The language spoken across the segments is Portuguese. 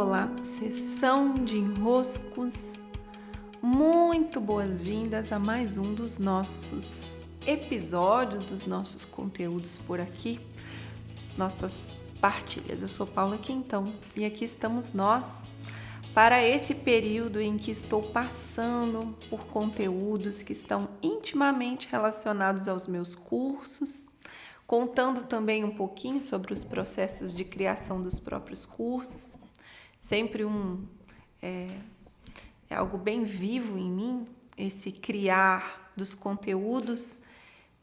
olá, sessão de enroscos. Muito boas-vindas a mais um dos nossos episódios, dos nossos conteúdos por aqui, nossas partilhas. Eu sou Paula Quintão e aqui estamos nós para esse período em que estou passando por conteúdos que estão intimamente relacionados aos meus cursos, contando também um pouquinho sobre os processos de criação dos próprios cursos. Sempre é algo bem vivo em mim, esse criar dos conteúdos,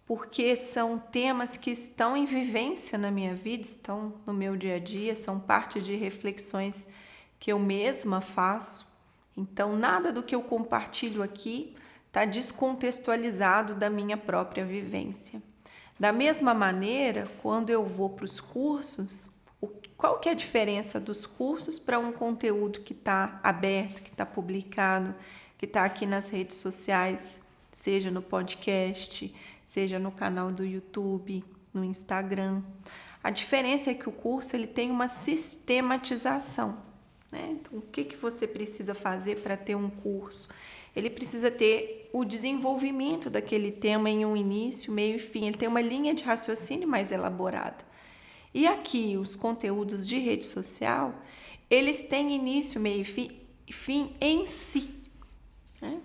porque são temas que estão em vivência na minha vida, estão no meu dia a dia, são parte de reflexões que eu mesma faço. Então, nada do que eu compartilho aqui está descontextualizado da minha própria vivência. Da mesma maneira, quando eu vou para os cursos, qual que é a diferença dos cursos para um conteúdo que está aberto, que está publicado, que está aqui nas redes sociais, seja no podcast, seja no canal do YouTube, no Instagram? A diferença é que o curso ele tem uma sistematização, né? Então, o que você precisa fazer para ter um curso? Ele precisa ter o desenvolvimento daquele tema em um início, meio e fim. Ele tem uma linha de raciocínio mais elaborada. E aqui, os conteúdos de rede social, eles têm início, meio e fim em si, né?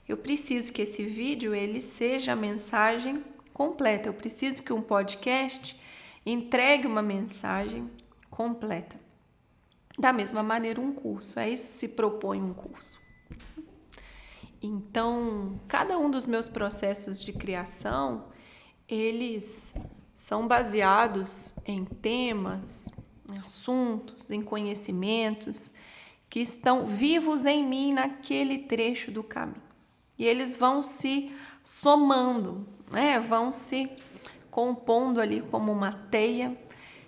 Eu preciso que esse vídeo ele seja a mensagem completa. Eu preciso que um podcast entregue uma mensagem completa. Da mesma maneira, um curso. A isso se propõe um curso. Então, cada um dos meus processos de criação, eles são baseados em temas, em assuntos, em conhecimentos que estão vivos em mim naquele trecho do caminho. E eles vão se somando, né? Vão se compondo ali como uma teia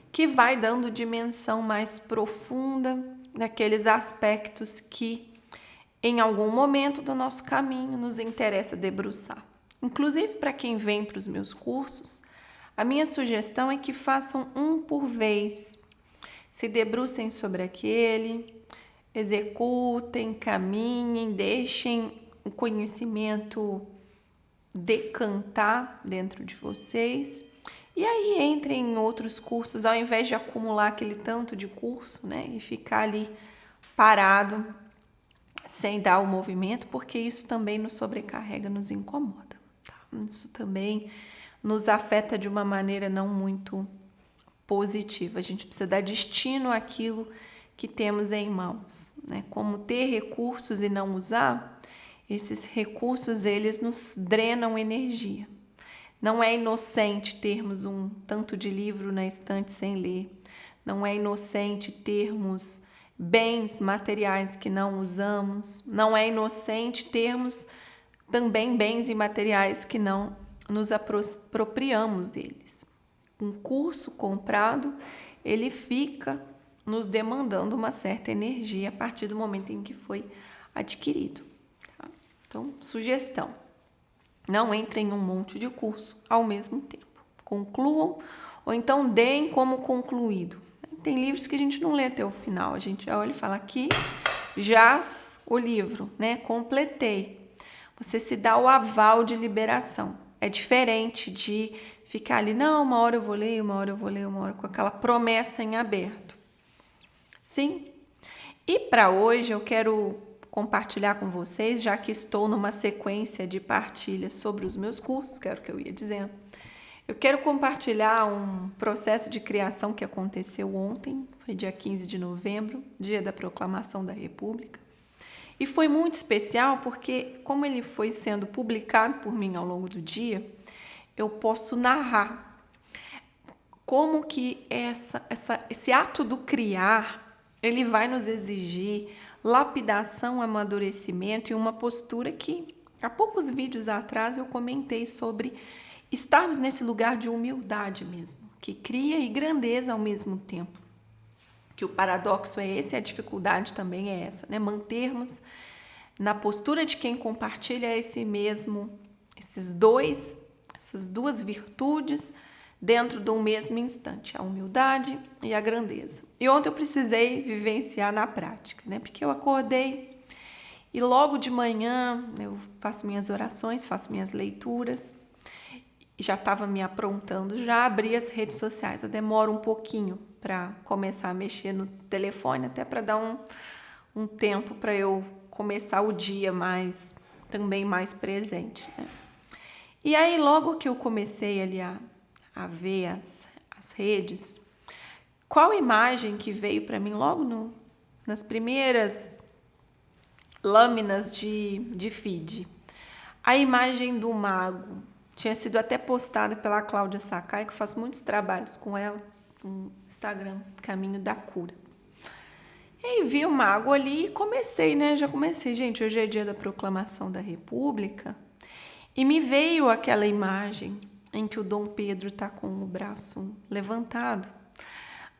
que vai dando dimensão mais profunda daqueles aspectos que em algum momento do nosso caminho nos interessa debruçar. Inclusive, para quem vem para os meus cursos, a minha sugestão é que façam um por vez. Se debrucem sobre aquele, executem, caminhem, deixem o conhecimento decantar dentro de vocês. E aí entrem em outros cursos, ao invés de acumular aquele tanto de curso, né, e ficar ali parado, sem dar o movimento, porque isso também nos sobrecarrega, nos incomoda. Tá? Isso também nos afeta de uma maneira não muito positiva. A gente precisa dar destino àquilo que temos em mãos, né? Como ter recursos e não usar, esses recursos eles nos drenam energia. Não é inocente termos um tanto de livro na estante sem ler. Não é inocente termos bens materiais que não usamos. Não é inocente termos também bens imateriais que não nos apropriamos deles. Um curso comprado, ele fica nos demandando uma certa energia a partir do momento em que foi adquirido. Tá? Então, sugestão: não entrem em um monte de curso ao mesmo tempo. Concluam ou então deem como concluído. Tem livros que a gente não lê até o final, a gente já olha e fala aqui, jaz o livro, né? Completei. Você se dá o aval de liberação. É diferente de ficar ali, não, uma hora eu vou ler, uma hora eu vou ler, uma hora com aquela promessa em aberto. Sim? E para hoje eu quero compartilhar com vocês, já que estou numa sequência de partilhas sobre os meus cursos, que era o que eu ia dizendo. Eu quero compartilhar um processo de criação que aconteceu ontem, foi dia 15 de novembro, dia da Proclamação da República. E foi muito especial porque, como ele foi sendo publicado por mim ao longo do dia, eu posso narrar como que esse ato do criar, ele vai nos exigir lapidação, amadurecimento e uma postura que, há poucos vídeos atrás, eu comentei sobre estarmos nesse lugar de humildade mesmo, que cria e grandeza ao mesmo tempo. Que o paradoxo é esse, a dificuldade também é essa, né? Mantermos na postura de quem compartilha essas duas virtudes dentro de um mesmo instante, a humildade e a grandeza. E ontem eu precisei vivenciar na prática, né? Porque eu acordei e logo de manhã eu faço minhas orações, faço minhas leituras, e já estava me aprontando, já abri as redes sociais. Eu demoro um pouquinho para começar a mexer no telefone, até para dar um tempo para eu começar o dia também mais presente, né? E aí, logo que eu comecei ali a ver as redes, qual imagem que veio para mim logo nas primeiras lâminas de feed? A imagem do mago. Tinha sido até postada pela Cláudia Sakai, que eu faço muitos trabalhos com ela no Instagram, Caminho da Cura. E aí vi o mago ali e comecei, né? Já comecei, gente, hoje é dia da proclamação da República. E me veio aquela imagem em que o Dom Pedro está com o braço levantado,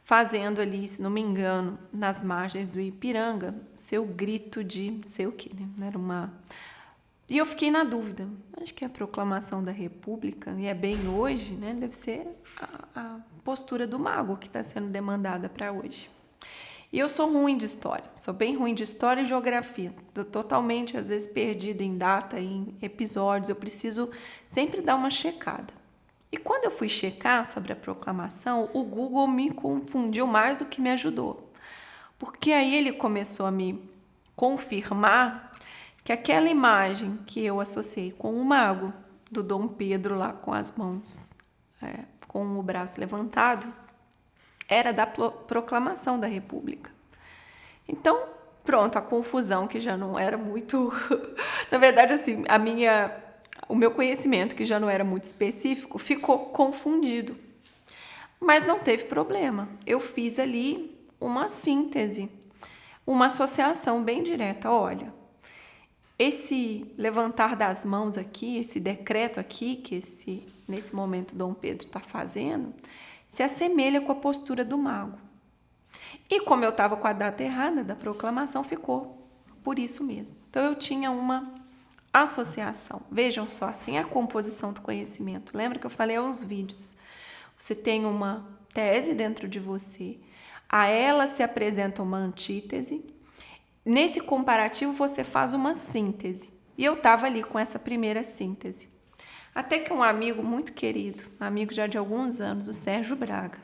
fazendo ali, se não me engano, nas margens do Ipiranga, seu grito de sei o quê, né? Era E eu fiquei na dúvida, acho que é a proclamação da República, e é bem hoje, né? Deve ser a postura do mago que está sendo demandada para hoje. E eu sou ruim de história, sou bem ruim de história e geografia. Estou totalmente, às vezes, perdida em data, em episódios. Eu preciso sempre dar uma checada. E quando eu fui checar sobre a proclamação, o Google me confundiu mais do que me ajudou. Porque aí ele começou a me confirmar que aquela imagem que eu associei com o mago do Dom Pedro lá com as mãos, com o braço levantado, era da proclamação da República. Então, pronto, a confusão que já não era muito... Na verdade, assim, o meu conhecimento, que já não era muito específico, ficou confundido. Mas não teve problema. Eu fiz ali uma síntese, uma associação bem direta. Olha, esse levantar das mãos aqui, esse decreto aqui, que nesse momento Dom Pedro está fazendo, se assemelha com a postura do mago. E como eu estava com a data errada da proclamação, ficou por isso mesmo. Então eu tinha uma associação. Vejam só, assim é a composição do conhecimento. Lembra que eu falei aos vídeos? Você tem uma tese dentro de você, a ela se apresenta uma antítese. Nesse comparativo você faz uma síntese. E eu estava ali com essa primeira síntese. Até que um amigo muito querido, amigo já de alguns anos, o Sérgio Braga,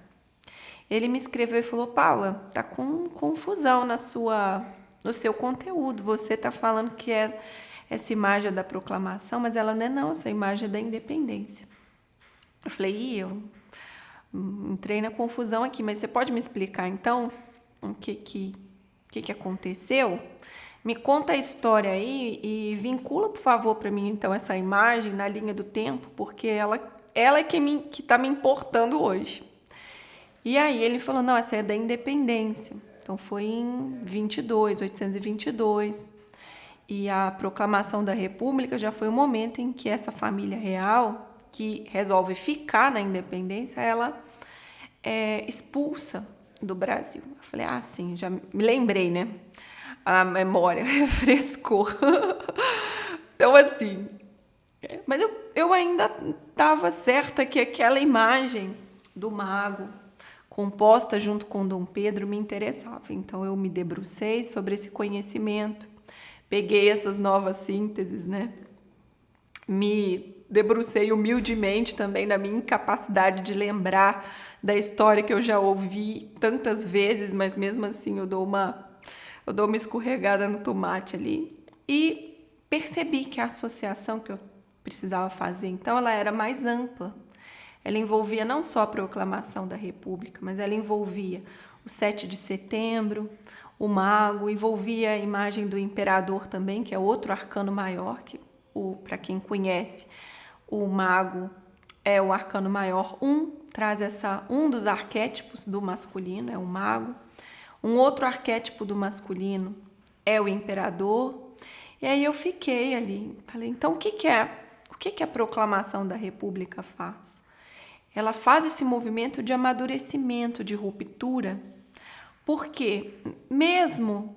ele me escreveu e falou: Paula, tá com confusão no seu conteúdo. Você tá falando que é essa imagem da proclamação, mas ela não, essa imagem é da independência. Eu falei: eu entrei na confusão aqui, mas você pode me explicar então o que aconteceu? Me conta a história aí e vincula, por favor, para mim, então, essa imagem na linha do tempo, porque ela é que está me importando hoje. E aí ele falou: não, essa é da independência. Então foi em 822. E a proclamação da República já foi o momento em que essa família real, que resolve ficar na independência, ela é expulsa do Brasil. Eu falei: sim, já me lembrei, né? A memória refrescou. Então, assim... Mas eu ainda estava certa que aquela imagem do mago, composta junto com Dom Pedro, me interessava. Então, eu me debrucei sobre esse conhecimento, peguei essas novas sínteses, né? Me debrucei humildemente também na minha incapacidade de lembrar da história que eu já ouvi tantas vezes, mas mesmo assim eu dou uma escorregada no tomate ali, e percebi que a associação que eu precisava fazer, então, ela era mais ampla. Ela envolvia não só a proclamação da República, mas ela envolvia o 7 de setembro, o mago, envolvia a imagem do imperador também, que é outro arcano maior, que para quem conhece, o mago é o arcano maior 1, traz um dos arquétipos do masculino, é o mago. Um outro arquétipo do masculino é o imperador. E aí eu fiquei ali, falei: então o que a proclamação da República faz? Ela faz esse movimento de amadurecimento, de ruptura, porque mesmo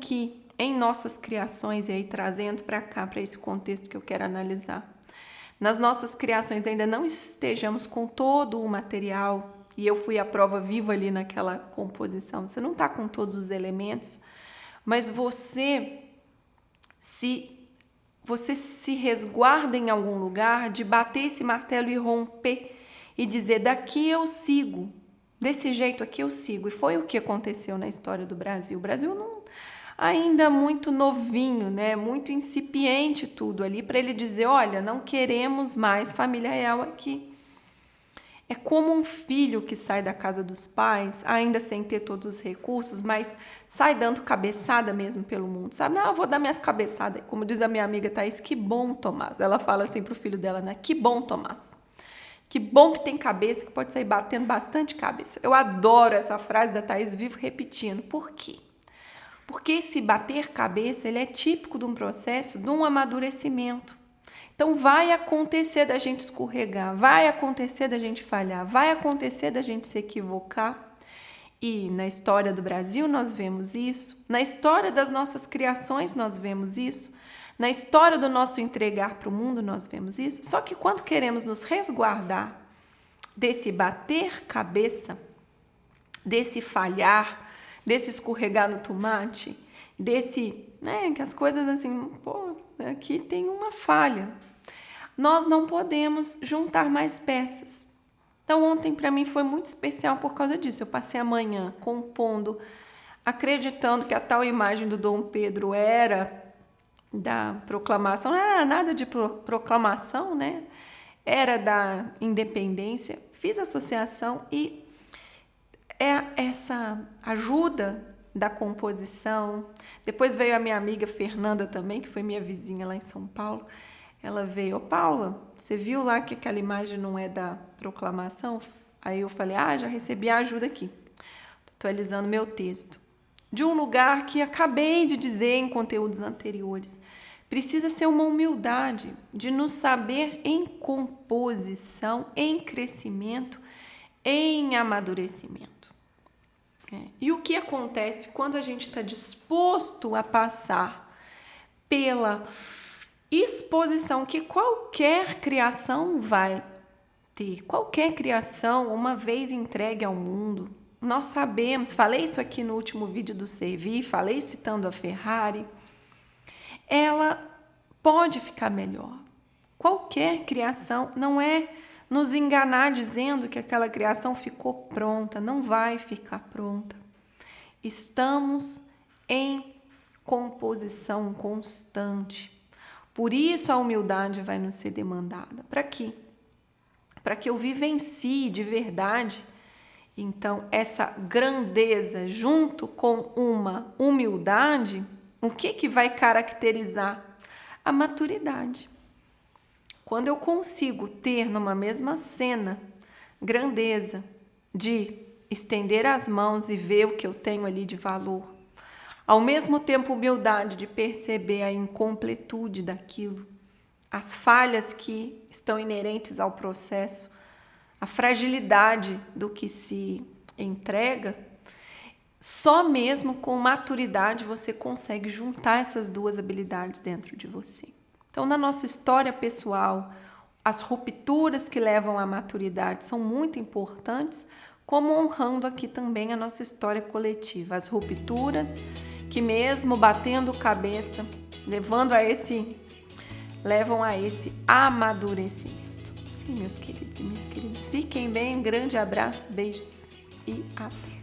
que em nossas criações, e aí trazendo para cá, para esse contexto que eu quero analisar, nas nossas criações ainda não estejamos com todo o material, e eu fui a prova viva ali naquela composição, você não está com todos os elementos, mas você se resguarda em algum lugar de bater esse martelo e romper e dizer, daqui eu sigo, desse jeito aqui eu sigo. E foi o que aconteceu na história do Brasil. O Brasil não, ainda muito novinho, né? Muito incipiente tudo ali, para ele dizer, olha, não queremos mais família real aqui. É como um filho que sai da casa dos pais, ainda sem ter todos os recursos, mas sai dando cabeçada mesmo pelo mundo, sabe? Não, eu vou dar minhas cabeçadas. Como diz a minha amiga Thaís, que bom, Tomás. Ela fala assim pro filho dela, né? Que bom, Tomás. Que bom que tem cabeça, que pode sair batendo bastante cabeça. Eu adoro essa frase da Thaís, vivo repetindo. Por quê? Porque esse bater cabeça, ele é típico de um processo, de um amadurecimento. Então, vai acontecer da gente escorregar, vai acontecer da gente falhar, vai acontecer da gente se equivocar. E na história do Brasil nós vemos isso, na história das nossas criações nós vemos isso, na história do nosso entregar para o mundo nós vemos isso. Só que quando queremos nos resguardar desse bater cabeça, desse falhar, desse escorregar no tomate, desse, né, que as coisas assim, pô, aqui tem uma falha. Nós não podemos juntar mais peças. Então, ontem para mim foi muito especial por causa disso. Eu passei a manhã compondo, acreditando que a tal imagem do Dom Pedro era da proclamação, não era nada de proclamação, né? Era da independência. Fiz associação e essa ajuda da composição. Depois veio a minha amiga Fernanda também, que foi minha vizinha lá em São Paulo. Ela veio, Paula, você viu lá que aquela imagem não é da proclamação? Aí eu falei, já recebi a ajuda aqui. Estou atualizando meu texto. De um lugar que acabei de dizer em conteúdos anteriores. Precisa ser uma humildade de nos saber em composição, em crescimento, em amadurecimento. E o que acontece quando a gente está disposto a passar pela exposição que qualquer criação vai ter, qualquer criação, uma vez entregue ao mundo, nós sabemos, falei isso aqui no último vídeo do Servir, falei citando a Ferrari, ela pode ficar melhor. Qualquer criação, não é nos enganar dizendo que aquela criação ficou pronta, não vai ficar pronta. Estamos em composição constante. Por isso a humildade vai nos ser demandada. Para quê? Para que eu vivencie de verdade, então, essa grandeza junto com uma humildade, o que vai caracterizar? A maturidade. Quando eu consigo ter numa mesma cena grandeza de estender as mãos e ver o que eu tenho ali de valor, ao mesmo tempo humildade de perceber a incompletude daquilo, as falhas que estão inerentes ao processo, a fragilidade do que se entrega, só mesmo com maturidade você consegue juntar essas duas habilidades dentro de você. Então, na nossa história pessoal, as rupturas que levam à maturidade são muito importantes, como honrando aqui também a nossa história coletiva. As rupturas que mesmo batendo cabeça, levam a esse amadurecimento. Sim, meus queridos e minhas queridas, fiquem bem, um grande abraço, beijos e até!